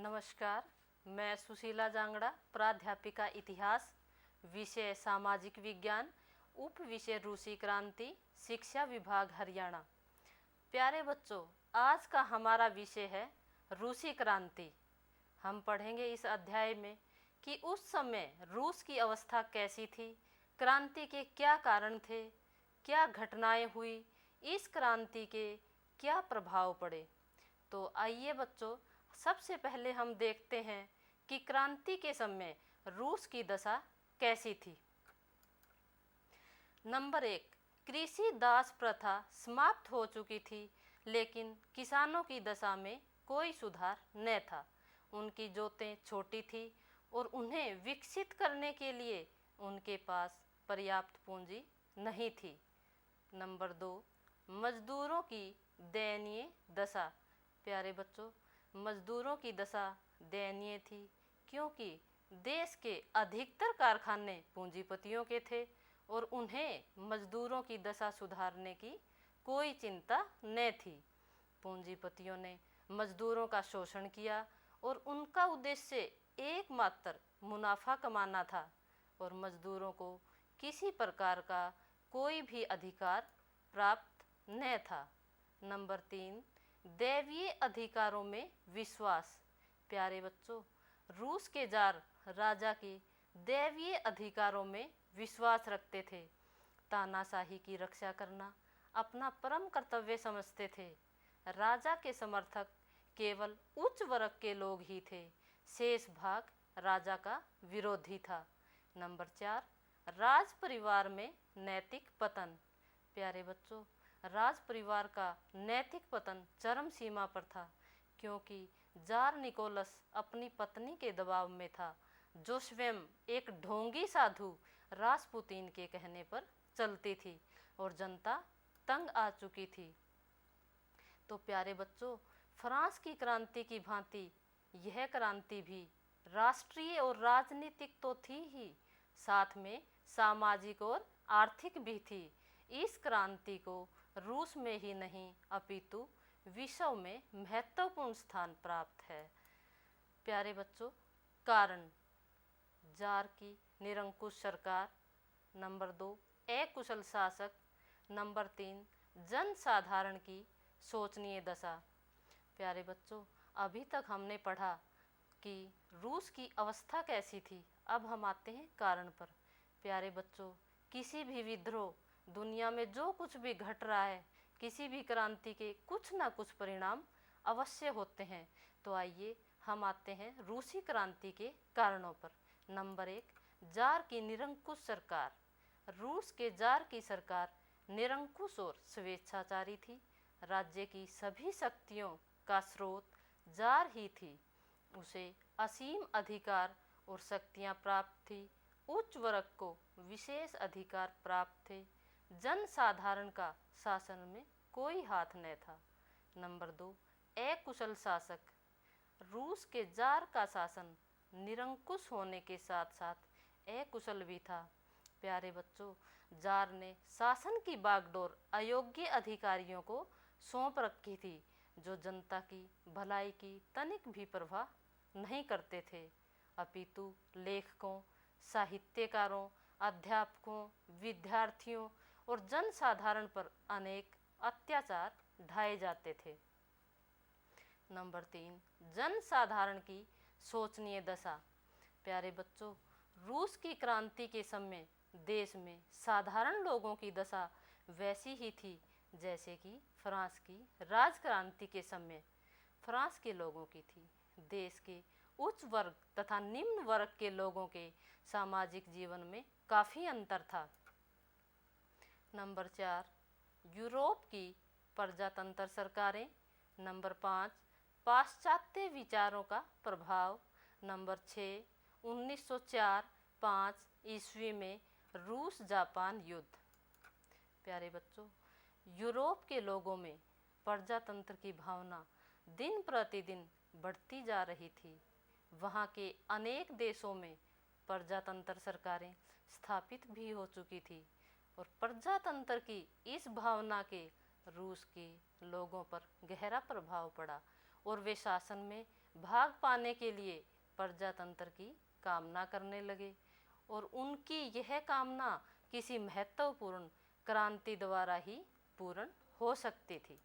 नमस्कार, मैं सुशीला जांगड़ा, प्राध्यापिका इतिहास, विषय सामाजिक विज्ञान, उप विषय रूसी क्रांति, शिक्षा विभाग हरियाणा। प्यारे बच्चों, आज का हमारा विषय है रूसी क्रांति। हम पढ़ेंगे इस अध्याय में कि उस समय रूस की अवस्था कैसी थी, क्रांति के क्या कारण थे, क्या घटनाएं हुई, इस क्रांति के क्या प्रभाव पड़े। तो आइए बच्चों, सबसे पहले हम देखते हैं कि क्रांति के समय रूस की दशा कैसी थी। नंबर 1, कृषि दास प्रथा समाप्त हो चुकी थी, लेकिन किसानों की दशा में कोई सुधार न था। उनकी जोतें छोटी थी और उन्हें विकसित करने के लिए उनके पास पर्याप्त पूंजी नहीं थी। नंबर 2, मजदूरों की दयनीय दशा। प्यारे बच्चों, मजदूरों की दशा दयनीय थी क्योंकि देश के अधिकतर कारखाने पूंजीपतियों के थे और उन्हें मजदूरों की दशा सुधारने की कोई चिंता न थी। पूंजीपतियों ने मजदूरों का शोषण किया और उनका उद्देश्य एकमात्र मुनाफा कमाना था और मजदूरों को किसी प्रकार का कोई भी अधिकार प्राप्त न था। नंबर 3, दैवीय अधिकारों में विश्वास। प्यारे बच्चों, रूस के जार राजा के दैवीय अधिकारों में विश्वास रखते थे। तानाशाही की रक्षा करना अपना परम कर्तव्य समझते थे। राजा के समर्थक केवल उच्च वर्ग के लोग ही थे, शेष भाग राजा का विरोधी था। नंबर 4, राज परिवार में नैतिक पतन। प्यारे बच्चों, राज परिवार का नैतिक पतन चरम सीमा पर था क्योंकि जार निकोलस अपनी पत्नी के दबाव में था, जो स्वयं एक ढोंगी साधु रासपुतीन के कहने पर चलती थी और जनता तंग आ चुकी थी। तो प्यारे बच्चों, फ्रांस की क्रांति की भांति यह क्रांति भी राष्ट्रीय और राजनीतिक तो थी ही, साथ में सामाजिक और आर्थिक भी थी। इस क्रांति को रूस में ही नहीं अपितु विश्व में महत्वपूर्ण स्थान प्राप्त है। प्यारे बच्चों, कारण: जार की निरंकुश सरकार। नंबर 2, अकुशल शासक। नंबर 3, जनसाधारण की शोचनीय दशा। प्यारे बच्चों, अभी तक हमने पढ़ा कि रूस की अवस्था कैसी थी। अब हम आते हैं कारण पर। प्यारे बच्चों, किसी भी विद्रोह, दुनिया में जो कुछ भी घट रहा है, किसी भी क्रांति के कुछ ना कुछ परिणाम अवश्य होते हैं। तो आइए हम आते हैं रूसी क्रांति के कारणों पर। नंबर 1, जार की निरंकुश सरकार। रूस के जार की सरकार निरंकुश और स्वेच्छाचारी थी। राज्य की सभी शक्तियों का स्रोत जार ही थी। उसे असीम अधिकार और शक्तियां प्राप्त थी। उच्च वर्ग को विशेष अधिकार प्राप्त थे। जनसाधारण का शासन में कोई हाथ न था। नंबर 2, अकुशल शासक। रूस के जार का शासन निरंकुश होने के साथ साथ अकुशल भी था। प्यारे बच्चों, जार ने शासन की बागडोर अयोग्य अधिकारियों को सौंप रखी थी, जो जनता की भलाई की तनिक भी परवाह नहीं करते थे, अपितु लेखकों, साहित्यकारों, अध्यापकों, विद्यार्थियों और जनसाधारण पर अनेक अत्याचार ढाए जाते थे। नंबर 3, जनसाधारण की शोचनीय दशा। प्यारे बच्चों, रूस की क्रांति के समय देश में साधारण लोगों की दशा वैसी ही थी जैसे कि फ्रांस की राजक्रांति के समय फ्रांस के लोगों की थी। देश के उच्च वर्ग तथा निम्न वर्ग के लोगों के सामाजिक जीवन में काफ़ी अंतर था। नंबर 4, यूरोप की प्रजातंत्र सरकारें। नंबर 5, पाश्चात्य विचारों का प्रभाव। नंबर 6, 1904-5 ईस्वी में रूस जापान युद्ध। प्यारे बच्चों, यूरोप के लोगों में प्रजातंत्र की भावना दिन प्रतिदिन बढ़ती जा रही थी। वहाँ के अनेक देशों में प्रजातंत्र सरकारें स्थापित भी हो चुकी थी और प्रजातंत्र की इस भावना के रूस के लोगों पर गहरा प्रभाव पड़ा और वे शासन में भाग पाने के लिए प्रजातंत्र की कामना करने लगे और उनकी यह कामना किसी महत्वपूर्ण क्रांति द्वारा ही पूर्ण हो सकती थी।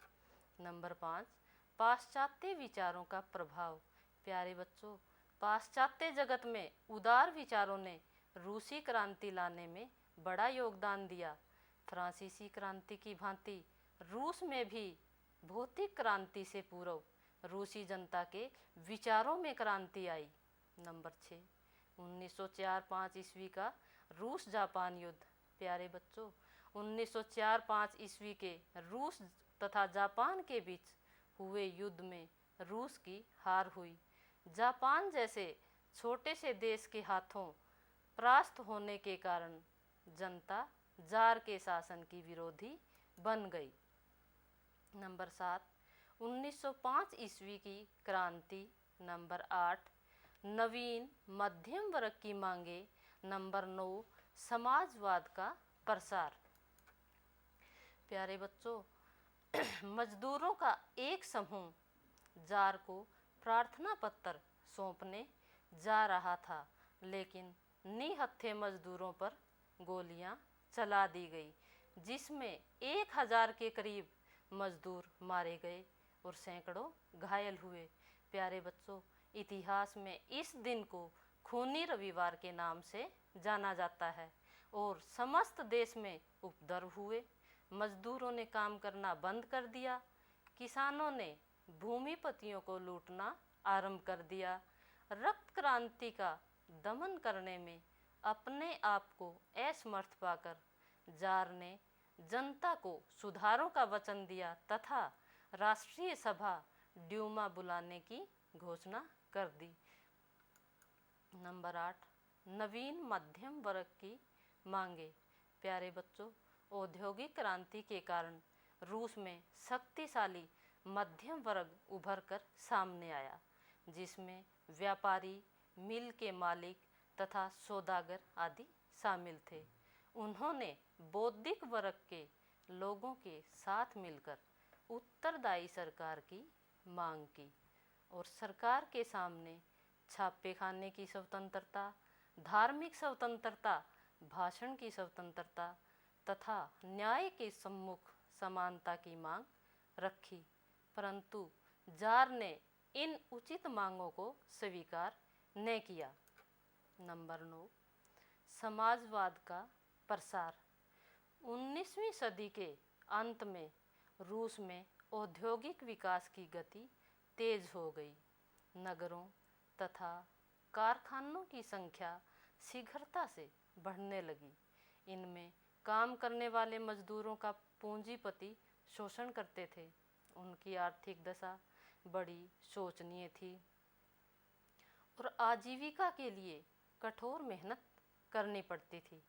नंबर 5, पाश्चात्य विचारों का प्रभाव। प्यारे बच्चों, पाश्चात्य जगत में उदार विचारों ने रूसी क्रांति लाने में बड़ा योगदान दिया। फ्रांसीसी क्रांति की भांति रूस में भी भौतिक क्रांति से पूर्व रूसी जनता के विचारों में क्रांति आई। नंबर 6, 1904-5 ईस्वी का रूस जापान युद्ध। प्यारे बच्चों, 1904-5 ईस्वी के रूस तथा जापान के बीच हुए युद्ध में रूस की हार हुई। जापान जैसे छोटे से देश के हाथों परास्त होने के कारण जनता जार के शासन की विरोधी बन गई। नंबर 7, 1905 ईस्वी की क्रांति। नंबर 8, नवीन मध्यम वर्ग की मांगे। नंबर 9, समाजवाद का प्रसार। प्यारे बच्चों, मजदूरों का एक समूह जार को प्रार्थना पत्र सौंपने जा रहा था, लेकिन निहत्थे मजदूरों पर गोलियां चला दी गई, जिसमें 1000 के करीब मजदूर मारे गए और सैकड़ों घायल हुए। प्यारे बच्चों, इतिहास में इस दिन को खूनी रविवार के नाम से जाना जाता है और समस्त देश में उपद्रव हुए। मजदूरों ने काम करना बंद कर दिया, किसानों ने भूमिपतियों को लूटना आरंभ कर दिया। रक्त क्रांति का दमन करने में अपने आप को असमर्थ पाकर जार ने जनता को सुधारों का वचन दिया तथा राष्ट्रीय सभा ड्यूमा बुलाने की घोषणा कर दी। नंबर 8, नवीन मध्यम वर्ग की मांगे। प्यारे बच्चों, औद्योगिक क्रांति के कारण रूस में शक्तिशाली मध्यम वर्ग उभर कर सामने आया, जिसमें व्यापारी, मिल के मालिक तथा सौदागर आदि शामिल थे। उन्होंने बौद्धिक वर्ग के लोगों के साथ मिलकर उत्तरदायी सरकार की मांग की और सरकार के सामने छापे खाने की स्वतंत्रता, धार्मिक स्वतंत्रता, भाषण की स्वतंत्रता तथा न्याय के सम्मुख समानता की मांग रखी, परंतु जार ने इन उचित मांगों को स्वीकार न किया। नंबर 9, समाजवाद का प्रसार। 19वीं सदी के अंत में रूस में औद्योगिक विकास की गति तेज हो गई। नगरों तथा कारखानों की संख्या शीघ्रता से बढ़ने लगी। इनमें काम करने वाले मजदूरों का पूंजीपति शोषण करते थे। उनकी आर्थिक दशा बड़ी शोचनीय थी और आजीविका के लिए कठोर मेहनत करनी पड़ती थी।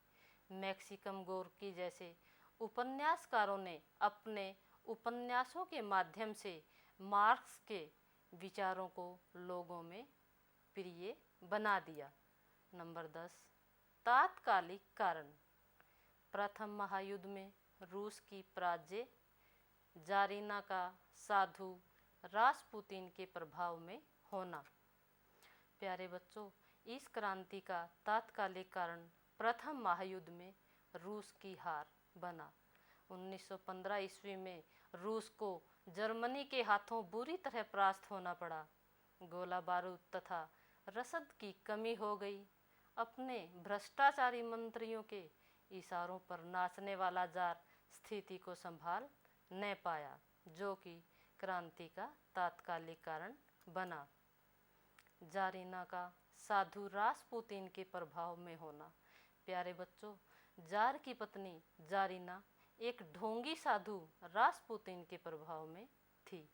मैक्सिकम गोर्की जैसे उपन्यासकारों ने अपने उपन्यासों के माध्यम से मार्क्स के विचारों को लोगों में प्रिय बना दिया। नंबर 10, तात्कालिक कारण। प्रथम महायुद्ध में रूस की पराजय, जारीना का साधु रासपुतीन के प्रभाव में होना। प्यारे बच्चों, इस क्रांति का तात्कालिक कारण प्रथम महायुद्ध में रूस की हार बना। 1915 ईस्वी में रूस को जर्मनी के हाथों बुरी तरह परास्त होना पड़ा। गोला बारूद तथा रसद की कमी हो गई। अपने भ्रष्टाचारी मंत्रियों के इशारों पर नाचने वाला जार स्थिति को संभाल न पाया, जो कि क्रांति का तात्कालिक कारण बना। जारीना का साधु रासपुतीन के प्रभाव में होना। प्यारे बच्चों, जार की पत्नी जारीना एक ढोंगी साधु रासपुतीन के प्रभाव में थी।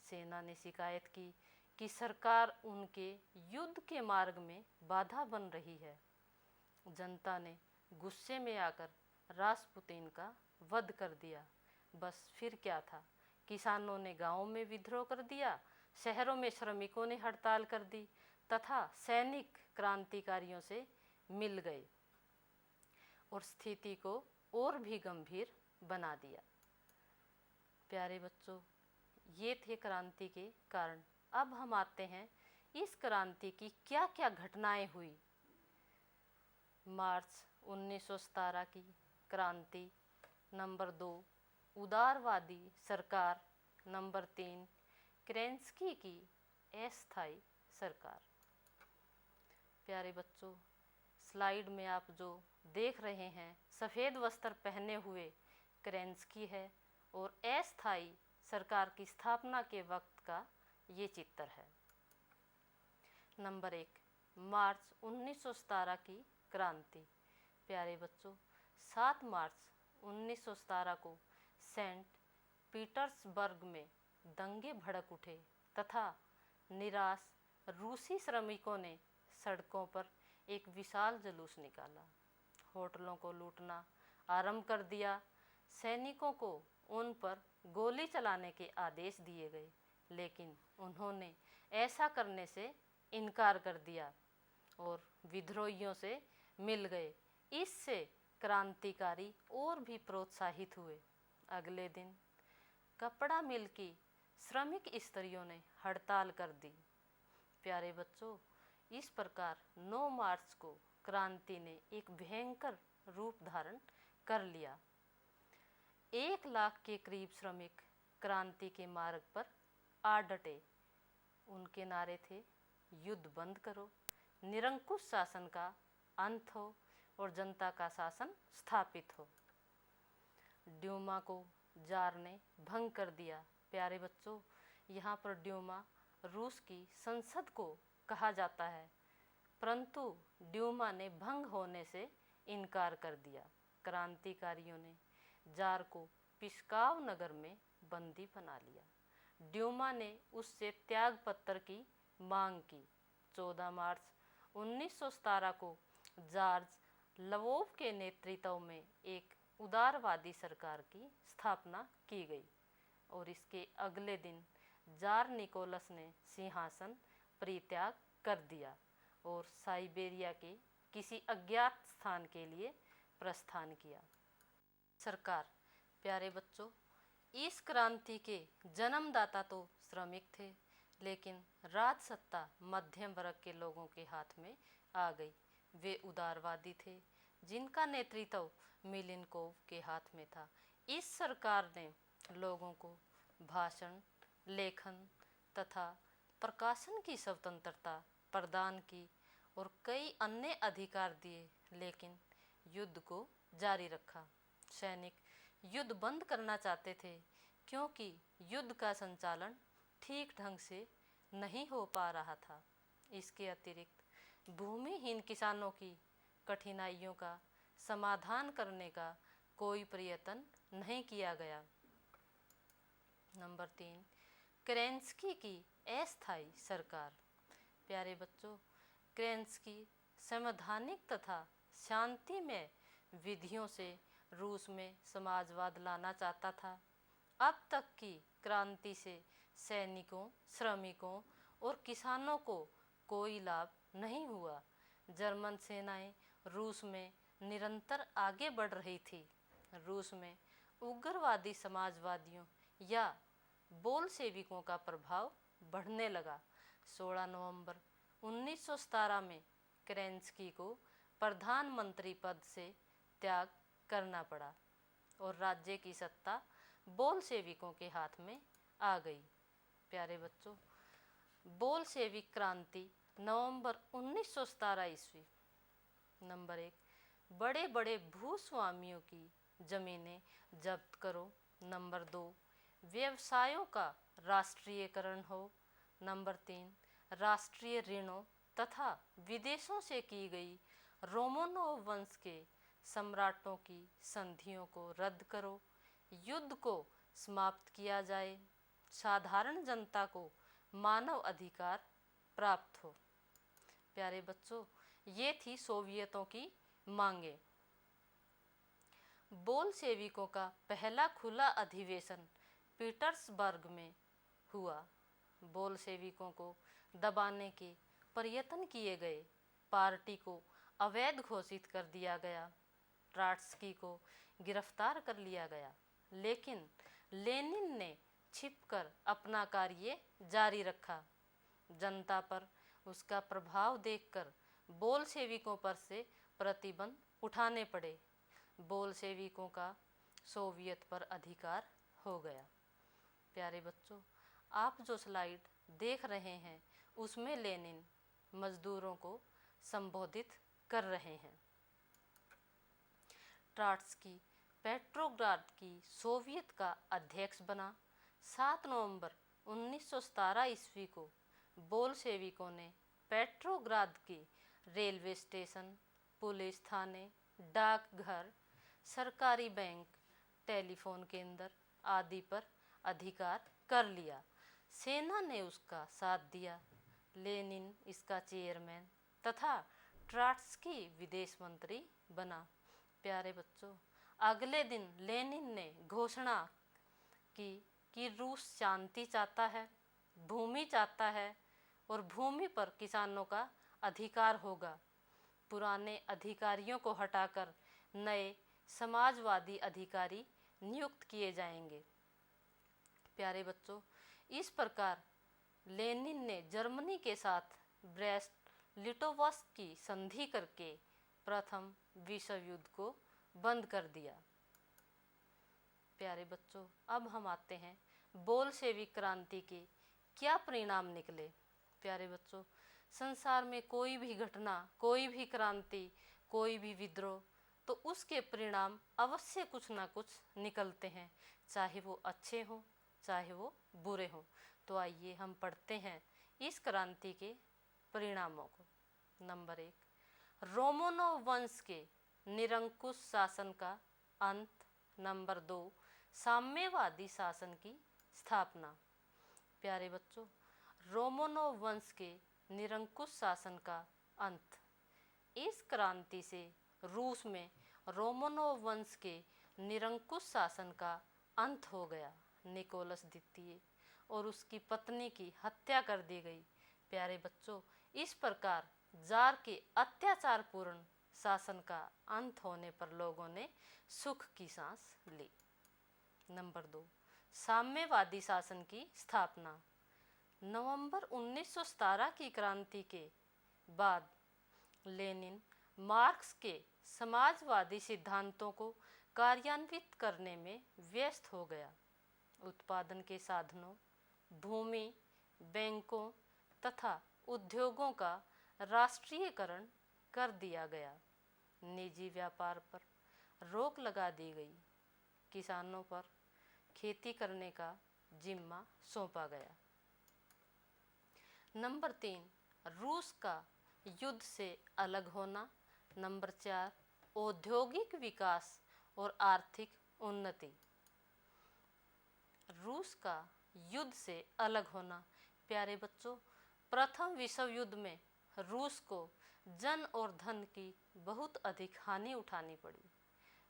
सेना ने शिकायत की कि सरकार उनके युद्ध के मार्ग में बाधा बन रही है। जनता ने गुस्से में आकर रासपुतीन का वध कर दिया। बस फिर क्या था, किसानों ने गांवों में विद्रोह कर दिया, शहरों में श्रमिकों ने हड़ताल कर दी तथा सैनिक क्रांतिकारियों से मिल गए और स्थिति को और भी गंभीर बना दिया। प्यारे बच्चों, ये थे क्रांति के कारण। अब हम आते हैं इस क्रांति की क्या क्या घटनाएं हुई। मार्च 1917 की क्रांति। नंबर 2, उदारवादी सरकार। नंबर 3, केरेंस्की की अस्थायी सरकार। प्यारे बच्चों, स्लाइड में आप जो देख रहे हैं, सफ़ेद वस्त्र पहने हुए केरेंस्की है और अस्थायी सरकार की स्थापना के वक्त का ये चित्र है। नंबर 1, मार्च 1917 की क्रांति। प्यारे बच्चों, 7 मार्च 1917 को सेंट पीटर्सबर्ग में दंगे भड़क उठे तथा निराश रूसी श्रमिकों ने सड़कों पर एक विशाल जुलूस निकाला। होटलों को लूटना आरंभ कर दिया। सैनिकों को उन पर गोली चलाने के आदेश दिए गए, लेकिन उन्होंने ऐसा करने से इनकार कर दिया और विद्रोहियों से मिल गए। इससे क्रांतिकारी और भी प्रोत्साहित हुए। अगले दिन कपड़ा मिल की श्रमिक स्त्रियों ने हड़ताल कर दी। प्यारे बच्चों, इस प्रकार 9 मार्च को क्रांति ने एक भयंकर रूप धारण कर लिया। 1 लाख के करीब श्रमिक क्रांति के मार्ग पर आ डटे। उनके नारे थे, युद्ध बंद करो, निरंकुश शासन का अंत हो और जनता का शासन स्थापित हो। ड्यूमा को जार ने भंग कर दिया। प्यारे बच्चों, यहाँ पर ड्यूमा रूस की संसद को कहा जाता है, परंतु ड्यूमा ने भंग होने से इनकार कर दिया। क्रांतिकारियों ने जार को पिस्काव नगर में बंदी बना लिया। ड्यूमा ने उससे त्याग पत्र की मांग की। 14 मार्च 1917 को जॉर्ज लवोव के नेतृत्व में एक उदारवादी सरकार की स्थापना की गई और इसके अगले दिन जार निकोलस ने सिंहासन परित्याग कर दिया और साइबेरिया के किसी अज्ञात स्थान के लिए प्रस्थान किया। सरकार। प्यारे बच्चों, इस क्रांति के जन्मदाता तो श्रमिक थे, लेकिन राज सत्ता मध्यम वर्ग के लोगों के हाथ में आ गई। वे उदारवादी थे, जिनका नेतृत्व मिलिनकोव के हाथ में था। इस सरकार ने लोगों को भाषण, लेखन तथा प्रकाशन की स्वतंत्रता प्रदान की और कई अन्य अधिकार दिए, लेकिन युद्ध को जारी रखा। सैनिक युद्ध बंद करना चाहते थे, क्योंकि युद्ध का संचालन ठीक ढंग से नहीं हो पा रहा था। इसके अतिरिक्त भूमिहीन किसानों की कठिनाइयों का समाधान करने का कोई प्रयत्न नहीं किया गया। नंबर 3, केरेंस्की की अस्थायी सरकार। प्यारे बच्चों, केरेंस्की संवैधानिक तथा शांतिमय विधियों से रूस में समाजवाद लाना चाहता था। अब तक की क्रांति से सैनिकों, श्रमिकों और किसानों को कोई लाभ नहीं हुआ। जर्मन सेनाएं रूस में निरंतर आगे बढ़ रही थी। रूस में उग्रवादी समाजवादियों या बोल्शेविकों का प्रभाव बढ़ने लगा। 16 नवंबर 1917 में केरेंस्की को प्रधानमंत्री पद से त्याग करना पड़ा और राज्य की सत्ता बोल्शेविकों के हाथ में आ गई। प्यारे बच्चों, बोल्शेविक क्रांति नवंबर 1917 ईस्वी। नंबर 1, बड़े बड़े भूस्वामियों की जमीनें जब्त करो। नंबर 2, व्यवसायों का राष्ट्रीयकरण हो। नंबर 3, राष्ट्रीय ऋणों तथा विदेशों से की गई रोमानोव वंश के सम्राटों की संधियों को रद्द करो। युद्ध को समाप्त किया जाए। साधारण जनता को मानव अधिकार प्राप्त हो। प्यारे बच्चों, ये थी सोवियतों की मांगे। बोल्शेविकों का पहला खुला अधिवेशन पीटर्सबर्ग में हुआ। बोल्शेविकों को दबाने के प्रयत्न किए गए। पार्टी को अवैध घोषित कर दिया गया। ट्राट्स्की को गिरफ्तार कर लिया गया, लेकिन लेनिन ने छिपकर अपना कार्य जारी रखा। जनता पर उसका प्रभाव देखकर बोल्शेविकों पर से प्रतिबंध उठाने पड़े। बोल्शेविकों का सोवियत पर अधिकार हो गया। प्यारे बच्चों, आप जो स्लाइड देख रहे हैं उसमें लेनिन मजदूरों को संबोधित कर रहे हैं। ट्रॉट्स्की पेट्रोग्राद की सोवियत का अध्यक्ष बना। 7 नवंबर 1917 ईस्वी को बोल्शेविकों ने पेट्रोग्राद की रेलवे स्टेशन, पुलिस थाने, डाकघर, सरकारी बैंक, टेलीफोन केंद्र आदि पर अधिकार कर लिया। सेना ने उसका साथ दिया। लेनिन इसका चेयरमैन तथा ट्रॉट्स्की विदेश मंत्री बना। प्यारे बच्चों, अगले दिन लेनिन ने घोषणा की कि रूस शांति चाहता है, भूमि चाहता है और भूमि पर किसानों का अधिकार होगा। पुराने अधिकारियों को हटाकर नए समाजवादी अधिकारी नियुक्त किए जाएंगे। प्यारे बच्चों, इस प्रकार लेनिन ने जर्मनी के साथ ब्रेस्ट लिटोवस्क की संधि करके प्रथम विश्व युद्ध को बंद कर दिया। प्यारे बच्चों, अब हम आते हैं बोल्शेविक क्रांति के क्या परिणाम निकले। प्यारे बच्चों, संसार में कोई भी घटना, कोई भी क्रांति, कोई भी विद्रोह, तो उसके परिणाम अवश्य कुछ ना कुछ निकलते हैं, चाहे वो अच्छे हों चाहे वो बुरे हों। तो आइए हम पढ़ते हैं इस क्रांति के परिणामों को। नंबर 1, रोमानोव वंश के निरंकुश शासन का अंत। नंबर 2, साम्यवादी शासन की स्थापना। प्यारे बच्चों, रोमानोव वंश के निरंकुश शासन का अंत। इस क्रांति से रूस में रोमानोव वंश के निरंकुश शासन का अंत हो गया। निकोलस द्वितीय और उसकी पत्नी की हत्या कर दी गई। प्यारे बच्चों, इस प्रकार जार के अत्याचारपूर्ण शासन का अंत होने पर लोगों ने सुख की सांस ली। नंबर 2, साम्यवादी शासन की स्थापना। नवंबर 1917 की क्रांति के बाद लेनिन मार्क्स के समाजवादी सिद्धांतों को कार्यान्वित करने में व्यस्त हो गया। उत्पादन के साधनों, भूमि, बैंकों तथा उद्योगों का राष्ट्रीयकरण कर दिया गया। निजी व्यापार पर रोक लगा दी गई। किसानों पर खेती करने का जिम्मा सौंपा गया। नंबर 3, रूस का युद्ध से अलग होना। नंबर 4, औद्योगिक विकास और आर्थिक उन्नति। रूस का युद्ध से अलग होना। प्यारे बच्चों, प्रथम विश्व युद्ध में रूस को जन और धन की बहुत अधिक हानि उठानी पड़ी।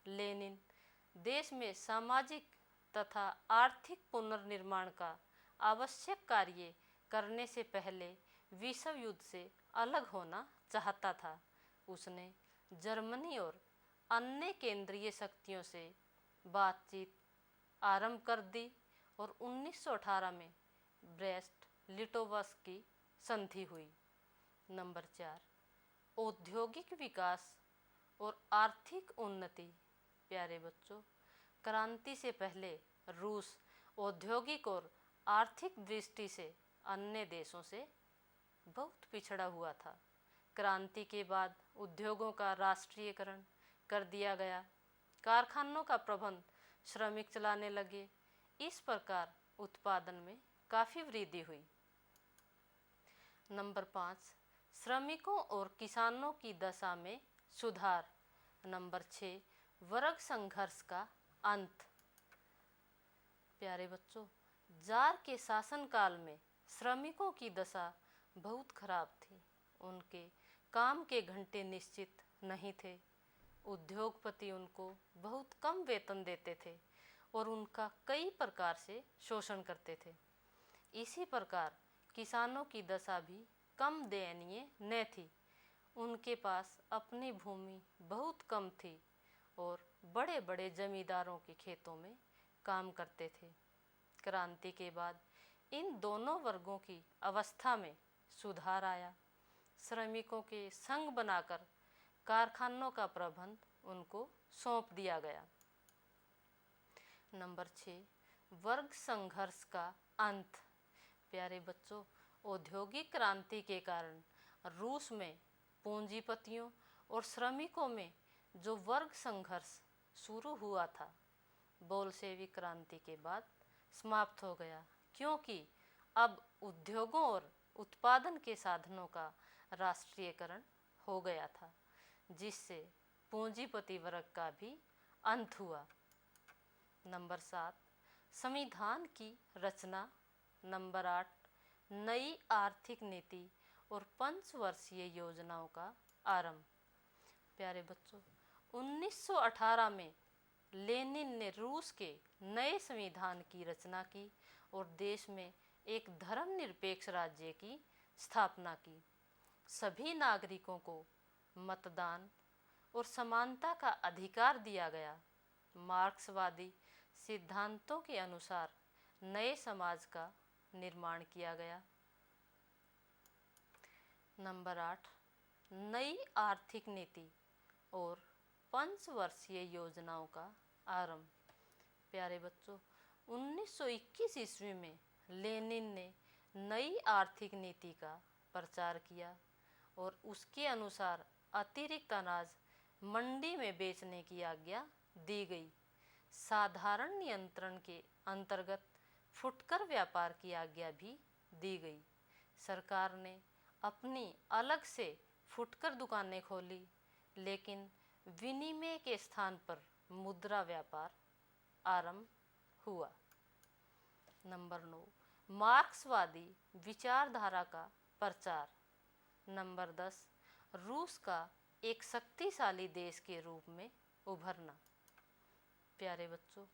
लेनिन देश में सामाजिक तथा आर्थिक पुनर्निर्माण का आवश्यक कार्य करने से पहले विश्व युद्ध से अलग होना चाहता था। उसने जर्मनी और अन्य केंद्रीय शक्तियों से बातचीत आरंभ कर दी और 1918 में ब्रेस्ट लिटोवस्क की संधि हुई। नंबर 4, औद्योगिक विकास और आर्थिक उन्नति। प्यारे बच्चों, क्रांति से पहले रूस औद्योगिक और आर्थिक दृष्टि से अन्य देशों से बहुत पिछड़ा हुआ था। क्रांति के बाद उद्योगों का राष्ट्रीयकरण कर दिया गया। कारखानों का प्रबंध श्रमिक चलाने लगे। इस प्रकार उत्पादन में काफ़ी वृद्धि हुई। नंबर 5, श्रमिकों और किसानों की दशा में सुधार। नंबर 6, वर्ग संघर्ष का अंत। प्यारे बच्चों, जार के शासनकाल में श्रमिकों की दशा बहुत खराब थी। उनके काम के घंटे निश्चित नहीं थे। उद्योगपति उनको बहुत कम वेतन देते थे और उनका कई प्रकार से शोषण करते थे। इसी प्रकार किसानों की दशा भी कम दयनीय न थी। उनके पास अपनी भूमि बहुत कम थी और बड़े बड़े जमींदारों के खेतों में काम करते थे। क्रांति के बाद इन दोनों वर्गों की अवस्था में सुधार आया। श्रमिकों के संघ बनाकर कारखानों का प्रबंध उनको सौंप दिया गया। नंबर 6, वर्ग संघर्ष का अंत। प्यारे बच्चों, औद्योगिक क्रांति के कारण रूस में पूंजीपतियों और श्रमिकों में जो वर्ग संघर्ष शुरू हुआ था, बोल्शेविक क्रांति के बाद समाप्त हो गया, क्योंकि अब उद्योगों और उत्पादन के साधनों का राष्ट्रीयकरण हो गया था, जिससे पूंजीपति वर्ग का भी अंत हुआ। नंबर 7, संविधान की रचना। नंबर 8, नई आर्थिक नीति और पंचवर्षीय योजनाओं का आरंभ। प्यारे बच्चों, 1918 में लेनिन ने रूस के नए संविधान की रचना की और देश में एक धर्मनिरपेक्ष राज्य की स्थापना की। सभी नागरिकों को मतदान और समानता का अधिकार दिया गया। मार्क्सवादी सिद्धांतों के अनुसार नए समाज का निर्माण किया गया। नंबर 8, नई आर्थिक नीति और पंचवर्षीय योजनाओं का आरंभ। प्यारे बच्चों, 1921 ईस्वी में लेनिन ने नई आर्थिक नीति का प्रचार किया और उसके अनुसार अतिरिक्त अनाज मंडी में बेचने की आज्ञा दी गई। साधारण नियंत्रण के अंतर्गत फुटकर व्यापार की आज्ञा भी दी गई। सरकार ने अपनी अलग से फुटकर दुकानें खोली, लेकिन विनिमय के स्थान पर मुद्रा व्यापार आरंभ हुआ। नंबर 9, मार्क्सवादी विचारधारा का प्रचार। नंबर 10, रूस का एक शक्तिशाली देश के रूप में उभरना। प्यारे बच्चों,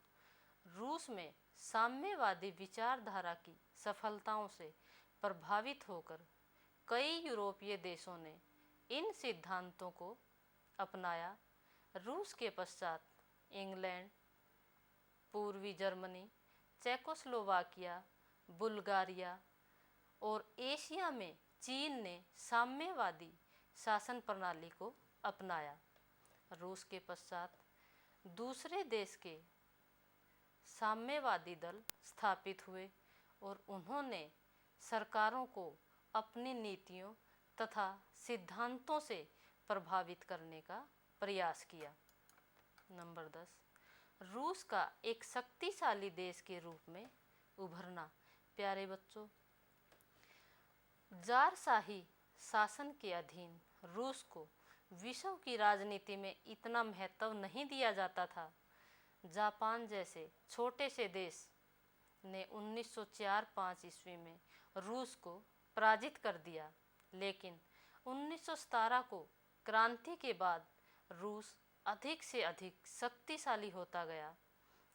रूस में साम्यवादी विचारधारा की सफलताओं से प्रभावित होकर कई यूरोपीय देशों ने इन सिद्धांतों को अपनाया। रूस के पश्चात इंग्लैंड, पूर्वी जर्मनी, चेकोस्लोवाकिया, बुल्गारिया और एशिया में चीन ने साम्यवादी शासन प्रणाली को अपनाया। रूस के पश्चात दूसरे देश के साम्यवादी दल स्थापित हुए और उन्होंने सरकारों को अपनी नीतियों तथा सिद्धांतों से प्रभावित करने का प्रयास किया। नंबर 10, रूस का एक शक्तिशाली देश के रूप में उभरना। प्यारे बच्चों, ज़ारशाही शासन के अधीन रूस को विश्व की राजनीति में इतना महत्व नहीं दिया जाता था। जापान जैसे छोटे से देश ने 1904-05 ईस्वी में रूस को पराजित कर दिया, लेकिन 1917 को क्रांति के बाद रूस अधिक से अधिक शक्तिशाली होता गया।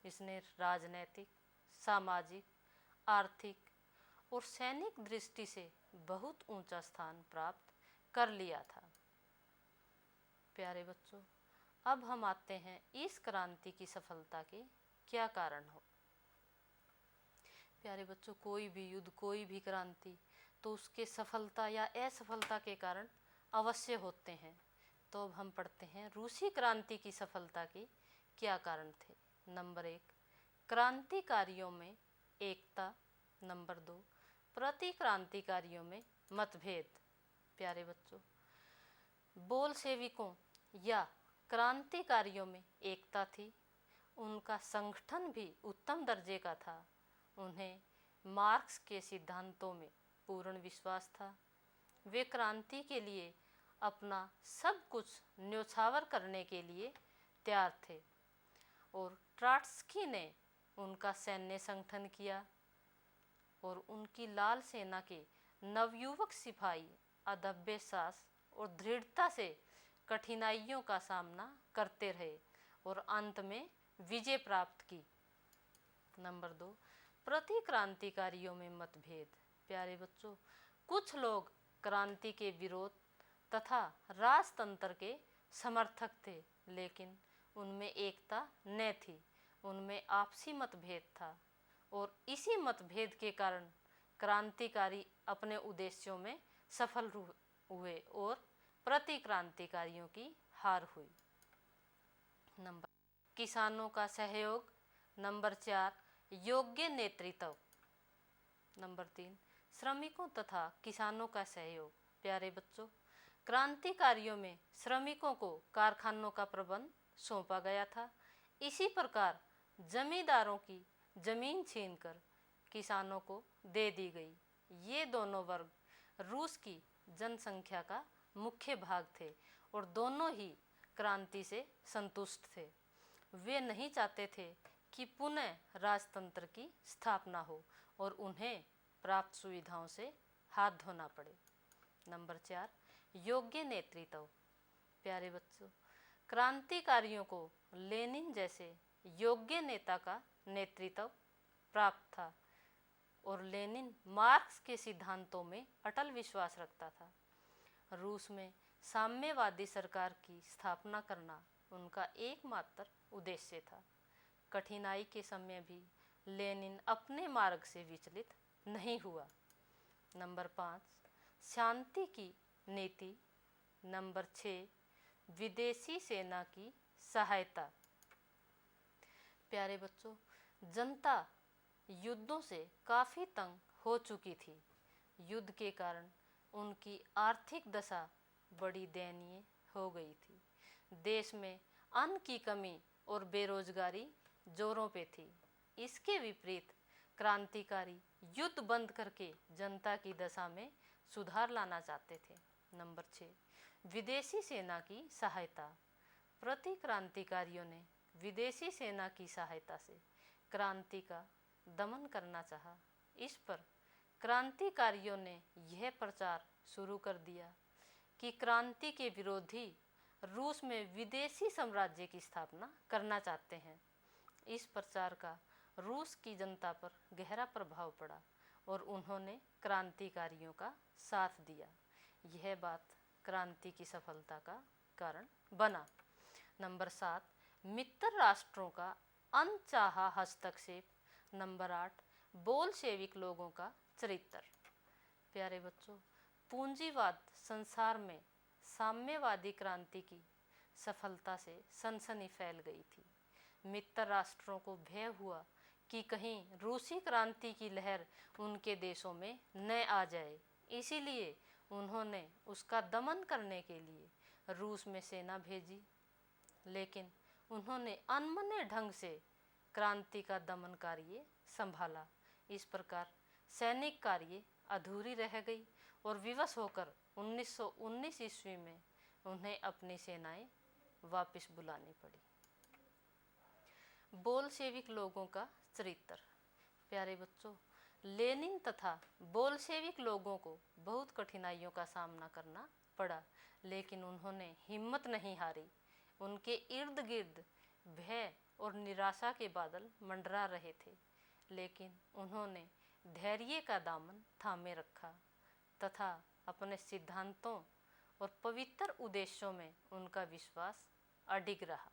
इसने राजनैतिक, सामाजिक, आर्थिक और सैनिक दृष्टि से बहुत ऊंचा स्थान प्राप्त कर लिया था। प्यारे बच्चों, अब हम आते हैं इस क्रांति की सफलता के क्या कारण हो। प्यारे बच्चों, कोई भी युद्ध, कोई भी क्रांति, तो उसके सफलता या असफलता के कारण अवश्य होते हैं। तो अब हम पढ़ते हैं रूसी क्रांति की सफलता के क्या कारण थे। नंबर 1, क्रांतिकारियों में एकता। नंबर 2, प्रतिक्रांतिकारियों में मतभेद। प्यारे बच्चों, बोल्शेविकों या क्रांतिकारियों में एकता थी। उनका संगठन भी उत्तम दर्जे का था। उन्हें मार्क्स के सिद्धांतों में पूर्ण विश्वास था। वे क्रांति के लिए अपना सब कुछ न्योछावर करने के लिए तैयार थे और ट्राट्स्की ने उनका सैन्य संगठन किया और उनकी लाल सेना के नवयुवक सिपाही अदम्य साहस और दृढ़ता से कठिनाइयों का सामना करते रहे और अंत में विजय प्राप्त की। नंबर 2, प्रतिक्रांतिकारियों में मतभेद। प्यारे बच्चों, कुछ लोग क्रांति के विरोध तथा राजतंत्र के समर्थक थे, लेकिन उनमें एकता न थी। उनमें आपसी मतभेद था और इसी मतभेद के कारण क्रांतिकारी अपने उद्देश्यों में सफल हुए और प्रतिक्रांतिकारियों की हार हुई। नंबर किसानों का सहयोग। नंबर 4 योग्य नेतृत्व। नंबर 3 श्रमिकों तथा किसानों का सहयोग। प्यारे बच्चों, क्रांतिकारियों में श्रमिकों को कारखानों का प्रबंध सौंपा गया था। इसी प्रकार जमींदारों की जमीन छीनकर किसानों को दे दी गई। ये दोनों वर्ग रूस की जनसंख्या का मुख्य भाग थे और दोनों ही क्रांति से संतुष्ट थे। वे नहीं चाहते थे कि पुनः राजतंत्र की स्थापना हो और उन्हें प्राप्त सुविधाओं से हाथ धोना पड़े। नंबर 4 योग्य नेतृत्व। प्यारे बच्चों, क्रांतिकारियों को लेनिन जैसे योग्य नेता का नेतृत्व प्राप्त था और लेनिन मार्क्स के सिद्धांतों में अटल विश्वास रखता था। रूस में साम्यवादी सरकार की स्थापना करना उनका एकमात्र उद्देश्य था। कठिनाई के समय भी लेनिन अपने मार्ग से विचलित नहीं हुआ। नंबर 5 शांति की नीति। नंबर 6 विदेशी सेना की सहायता। प्यारे बच्चों, जनता युद्धों से काफ़ी तंग हो चुकी थी। युद्ध के कारण उनकी आर्थिक दशा बड़ी दयनीय हो गई थी। देश में अन्न की कमी और बेरोजगारी जोरों पे थी। इसके विपरीत क्रांतिकारी युद्ध बंद करके जनता की दशा में सुधार लाना चाहते थे। नंबर 6 विदेशी सेना की सहायता। प्रतिक्रांतिकारियों ने विदेशी सेना की सहायता से क्रांति का दमन करना चाहा। इस पर क्रांतिकारियों ने यह प्रचार शुरू कर दिया कि क्रांति के विरोधी रूस में विदेशी साम्राज्य की स्थापना करना चाहते हैं। इस प्रचार का रूस की जनता पर गहरा प्रभाव पड़ा और उन्होंने क्रांतिकारियों का साथ दिया। यह बात क्रांति की सफलता का कारण बना। नंबर 7 मित्र राष्ट्रों का अनचाहा हस्तक्षेप। नंबर 8 बोल्शेविक लोगों का चरित्र। प्यारे बच्चों, पूंजीवाद संसार में साम्यवादी क्रांति की सफलता से सनसनी फैल गई थी। मित्र राष्ट्रों को भय हुआ कि कहीं रूसी क्रांति की लहर उनके देशों में न आ जाए, इसीलिए उन्होंने उसका दमन करने के लिए रूस में सेना भेजी। लेकिन उन्होंने अनमने ढंग से क्रांति का दमन कार्य संभाला। इस प्रकार सैनिक कार्य अधूरी रह गई और विवश होकर 1919 ईस्वी में उन्हें अपनी सेनाएं वापस बुलानी पड़ी। बोल्शेविक लोगों का चरित्र। प्यारे बच्चों, लेनिन तथा बोल्शेविक लोगों को बहुत कठिनाइयों का सामना करना पड़ा, लेकिन उन्होंने हिम्मत नहीं हारी। उनके इर्द गिर्द भय और निराशा के बादल मंडरा रहे थे, लेकिन उन्होंने धैर्य का दामन थामे रखा तथा अपने सिद्धांतों और पवित्र उद्देश्यों में उनका विश्वास अडिग रहा।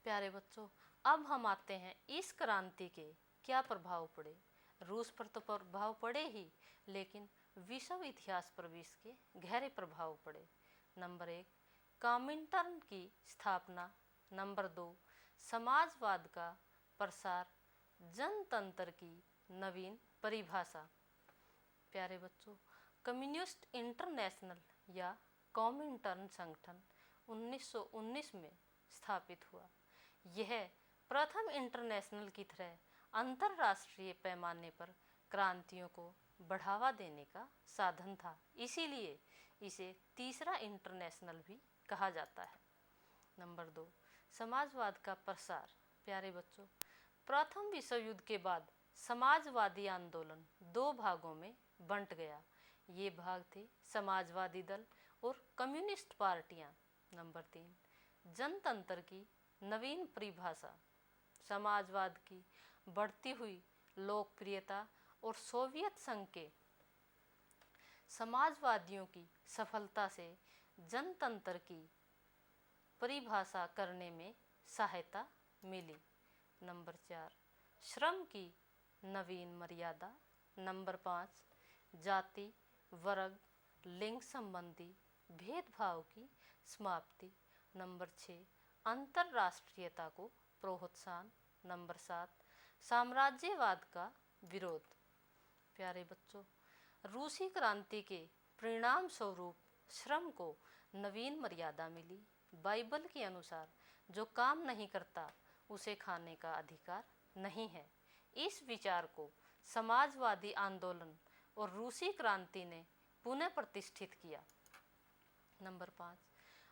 प्यारे बच्चों, अब हम आते हैं इस क्रांति के क्या प्रभाव पड़े। रूस पर तो प्रभाव पड़े ही, लेकिन विश्व इतिहास पर भी इसके गहरे प्रभाव पड़े। नंबर 1 कॉमिंटर्न की स्थापना। नंबर 2 समाजवाद का प्रसार, जनतंत्र की नवीन परिभाषा। प्यारे बच्चों, कम्युनिस्ट इंटरनेशनल या कॉमिंटर्न संगठन 1919 में स्थापित हुआ। यह प्रथम इंटरनेशनल की तरह अंतर्राष्ट्रीय पैमाने पर क्रांतियों को बढ़ावा देने का साधन था, इसीलिए इसे तीसरा इंटरनेशनल भी कहा जाता है। नंबर 2 समाजवाद का प्रसार। प्यारे बच्चों, प्रथम विश्व युद्ध के बाद समाजवादी आंदोलन दो भागों में बंट गया। ये भाग थे समाजवादी दल और कम्युनिस्ट पार्टियां। नंबर 3 जनतंत्र की नवीन परिभाषा। समाजवाद की बढ़ती हुई लोकप्रियता और सोवियत संघ के समाजवादियों की सफलता से जनतंत्र की परिभाषा करने में सहायता मिली। नंबर 4 श्रम की नवीन मर्यादा। नंबर 5 जाति, वर्ग, लिंग संबंधी भेदभाव की समाप्ति। नंबर 6, अंतर्राष्ट्रीयता को प्रोत्साहन। नंबर 7, साम्राज्यवाद का विरोध। प्यारे बच्चों, रूसी क्रांति के परिणाम स्वरूप श्रम को नवीन मर्यादा मिली। बाइबल के अनुसार जो काम नहीं करता उसे खाने का अधिकार नहीं है। इस विचार को समाजवादी आंदोलन और रूसी क्रांति ने पुनः प्रतिष्ठित किया। नंबर 5,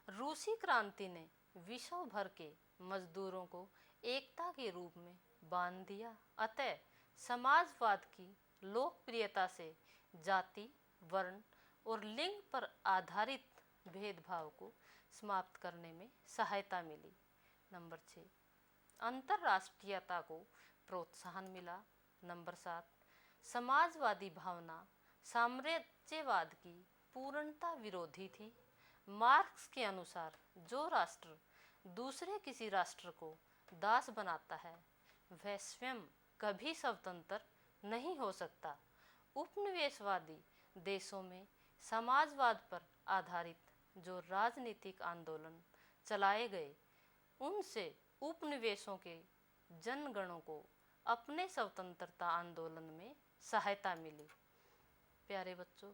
रूसी क्रांति ने विश्व भर के मजदूरों को एकता के रूप में बांध दिया। अतः समाजवाद की लोकप्रियता से जाति, वर्ण और लिंग पर आधारित भेदभाव को समाप्त करने में सहायता मिली। नंबर 6, अंतर्राष्ट्रीयता को प्रोत्साहन मिला। नंबर 7, समाजवादी भावना साम्राज्यवाद की पूर्णता विरोधी थी। मार्क्स के अनुसार जो राष्ट्र दूसरे किसी राष्ट्र को दास बनाता है वह स्वयं कभी स्वतंत्र नहीं हो सकता। उपनिवेशवादी देशों में समाजवाद पर आधारित जो राजनीतिक आंदोलन चलाए गए उनसे उपनिवेशों के जनगणों को अपने स्वतंत्रता आंदोलन में सहायता मिली। प्यारे बच्चों,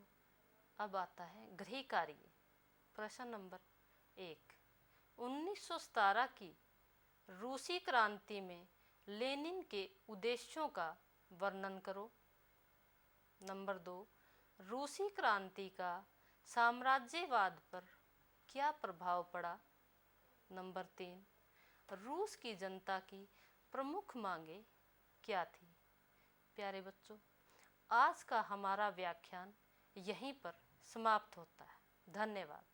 अब आता है गृह कार्य। प्रश्न नंबर 1, 1917 की रूसी क्रांति में लेनिन के उद्देश्यों का वर्णन करो। नंबर 2, रूसी क्रांति का साम्राज्यवाद पर क्या प्रभाव पड़ा। नंबर 3, रूस की जनता की प्रमुख मांगे क्या थी। प्यारे बच्चों, आज का हमारा व्याख्यान यहीं पर समाप्त होता है। धन्यवाद।